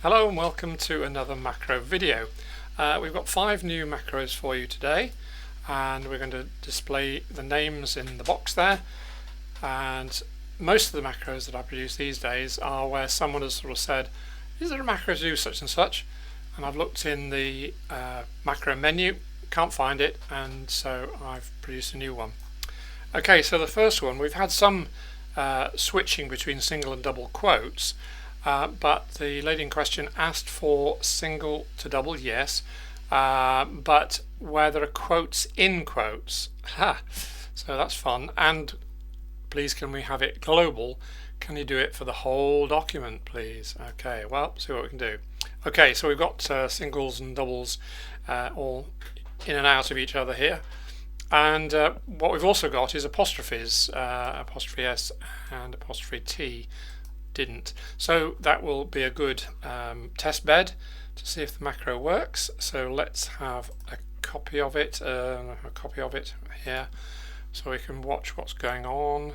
Hello and welcome to another macro video. We've got 5 new macros for you today, and we're going to display the names in the box there. And most of the macros that I produce these days are where someone has sort of said, is there a macro to do such and such? And I've looked in the macro menu, can't find it, and so I've produced a new one. Okay, so the first one, we've had some switching between single and double quotes. But the lady in question asked for single to double, yes, but where there are quotes in quotes. So that's fun. And please, can we have it global? Can you do it for the whole document, please? Okay, well, see what we can do. Okay, so we've got singles and doubles all in and out of each other here. And what we've also got is apostrophes, apostrophe S and apostrophe T. Didn't. So that will be a good test bed to see if the macro works. So let's have a copy of it here so we can watch what's going on.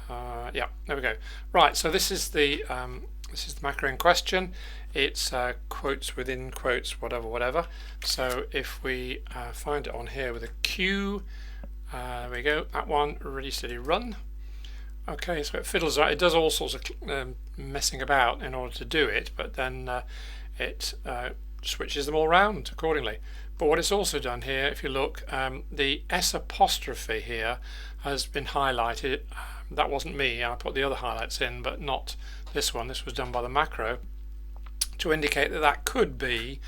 Yeah, there we go. Right, so this is the macro in question. It's quotes within quotes, whatever. So if we find it on here with a Q, there we go, that one, ready, steady, run. Okay, so it fiddles out. It does all sorts of messing about in order to do it, but then it switches them all around accordingly. But what it's also done here, if you look, the S apostrophe here has been highlighted. That wasn't me. I put the other highlights in, but not this one. This was done by the macro to indicate that that could be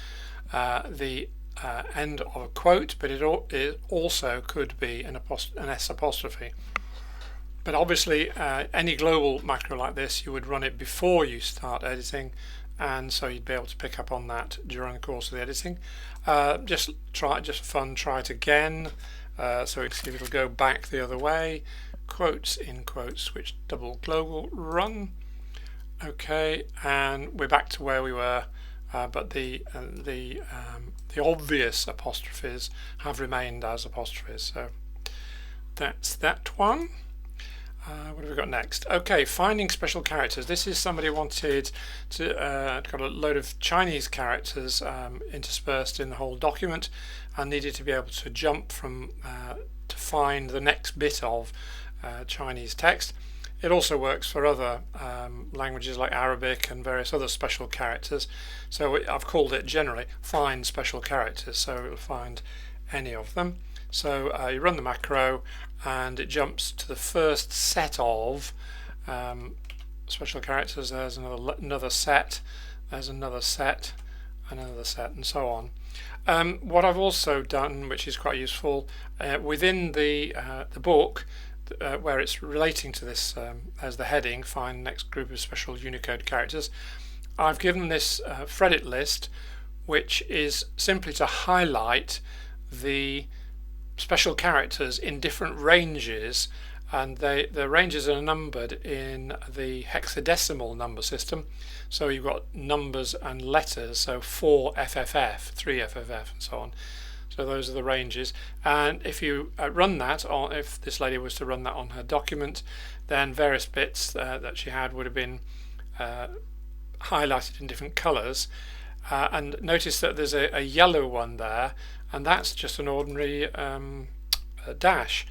the end of a quote, but it also could be an S apostrophe. But obviously, any global macro like this, you would run it before you start editing, and so you'd be able to pick up on that during the course of the editing. Just for fun, try it again. So we can see if it'll go back the other way. Quotes in quotes, switch double global, run. Okay, and we're back to where we were, but the obvious apostrophes have remained as apostrophes. So that's that one. What have we got next? Okay, finding special characters. This is somebody wanted to got a load of Chinese characters interspersed in the whole document, and needed to be able to jump from to find the next bit of Chinese text. It also works for other languages like Arabic and various other special characters. So I've called it generally find special characters, so it will find any of them. So you run the macro and it jumps to the first set of special characters. There's another set, there's another set, another set, and so on. What I've also done, which is quite useful, within the book, where it's relating to this as the heading, find next group of special Unicode characters, I've given this Fredit list, which is simply to highlight the special characters in different ranges, and the ranges are numbered in the hexadecimal number system. So you've got numbers and letters, so 4 FFF, 3 FFF, and so on. So those are the ranges, and if you run that, or if this lady was to run that on her document, then various bits that she had would have been highlighted in different colours. And notice that there's a yellow one there, and that's just an ordinary dash.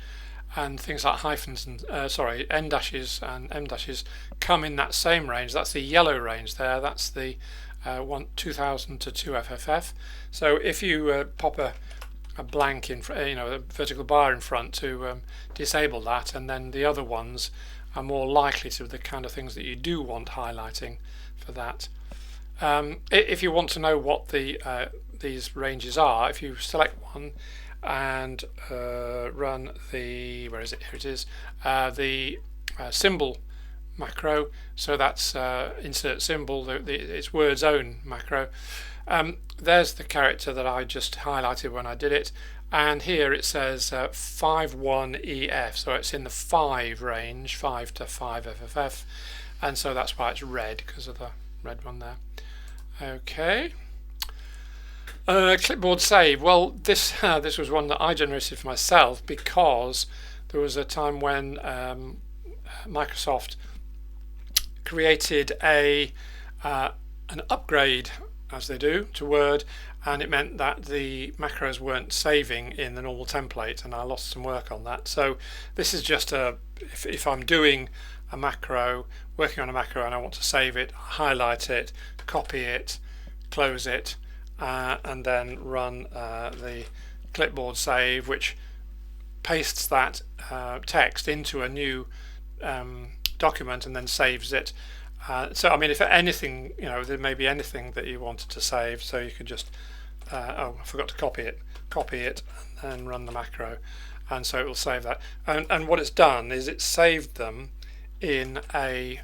And things like hyphens and N dashes and M dashes come in that same range. That's the yellow range there. That's the 2000 to 2 FFF. So if you pop a blank in, a vertical bar in front to disable that, and then the other ones are more likely to be the kind of things that you do want highlighting for that. If you want to know what these ranges are, if you select one and run the, where is it? Here it is, the symbol macro. So that's insert symbol, it's word's own macro. There's the character that I just highlighted when I did it, and here it says 51EF, so it's in the 5 range, 5 to 5 FFF, and so that's why it's red, because of the red one there. Okay. Clipboard save. Well, this was one that I generated for myself because there was a time when Microsoft created a an upgrade, as they do, to Word, and it meant that the macros weren't saving in the normal template, and I lost some work on that. So this is just if I'm doing a macro, working on a macro, and I want to save it, highlight it, copy it, close it, and then run the clipboard save, which pastes that text into a new document and then saves it. So I mean, if anything, there may be anything that you wanted to save, so you could just oh, I forgot to copy it and then run the macro, and so it will save that. And what it's done is it's saved them in a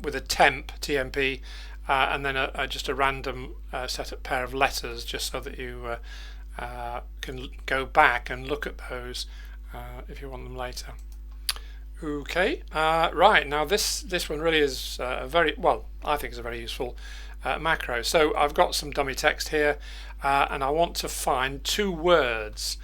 with a TMP, and then just a random setup pair of letters, just so that you can go back and look at those if you want them later. Okay, right, now this one really is a very, well, I think it's a very useful macro. So I've got some dummy text here, and I want to find two words.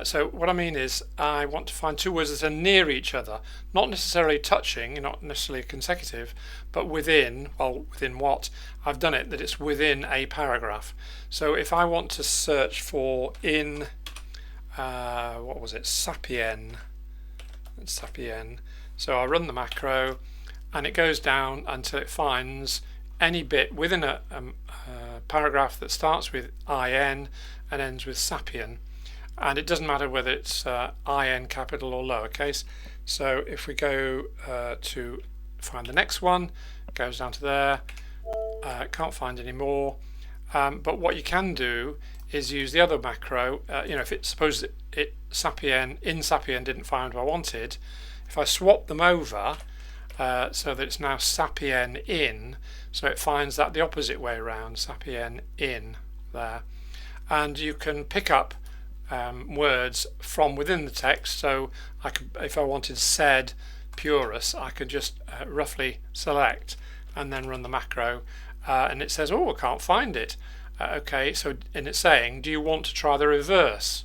So what I mean is I want to find two words that are near each other, not necessarily touching, not necessarily consecutive, but within, well, within what? I've done it that it's within a paragraph. So if I want to search for in, what was it, sapien, so I run the macro and it goes down until it finds any bit within a paragraph that starts with in and ends with sapien, and it doesn't matter whether it's in capital or lowercase. So if we go to find the next one, it goes down to there, can't find any more, but what you can do is use the other macro. If it suppose it sapien didn't find what I wanted, if I swap them over so that it's now sapien in, so it finds that the opposite way around, sapien in there, and you can pick up words from within the text. So I could, if I wanted said purus, I could just roughly select and then run the macro, and it says, oh, I can't find it. Okay, so and it's saying, do you want to try the reverse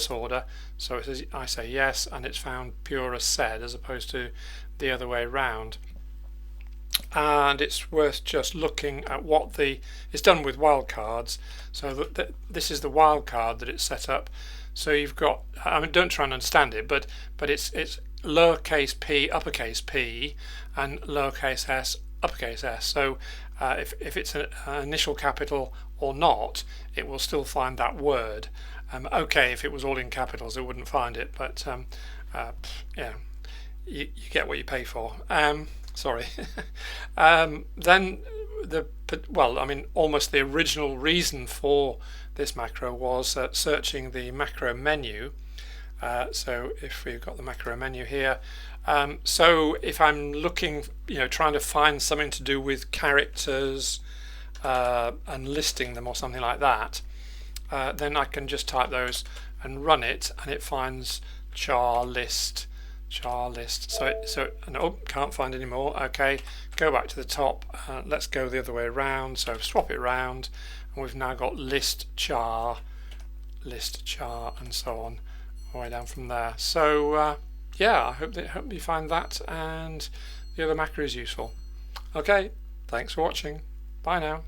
order? So it says, I say yes, and it's found purus said as opposed to the other way round. And it's worth just looking at what it's done with wildcards. So that this is the wildcard that it's set up. So you've got, I mean, don't try and understand it, but it's lowercase p, uppercase p, and lowercase s, uppercase s. So if it's an initial capital or not, it will still find that word. Okay, if it was all in capitals, it wouldn't find it, but yeah, you get what you pay for. Sorry. Then almost the original reason for this macro was searching the macro menu. So if we've got the macro menu here, so if I'm looking, trying to find something to do with characters and listing them or something like that, then I can just type those and run it, and it finds char list. So can't find any more. Okay, go back to the top. Let's go the other way around. So swap it round, and we've now got list char, and so on, all the way down from there. So yeah, I hope you find that and the other macro is useful. Okay, thanks for watching. Bye now.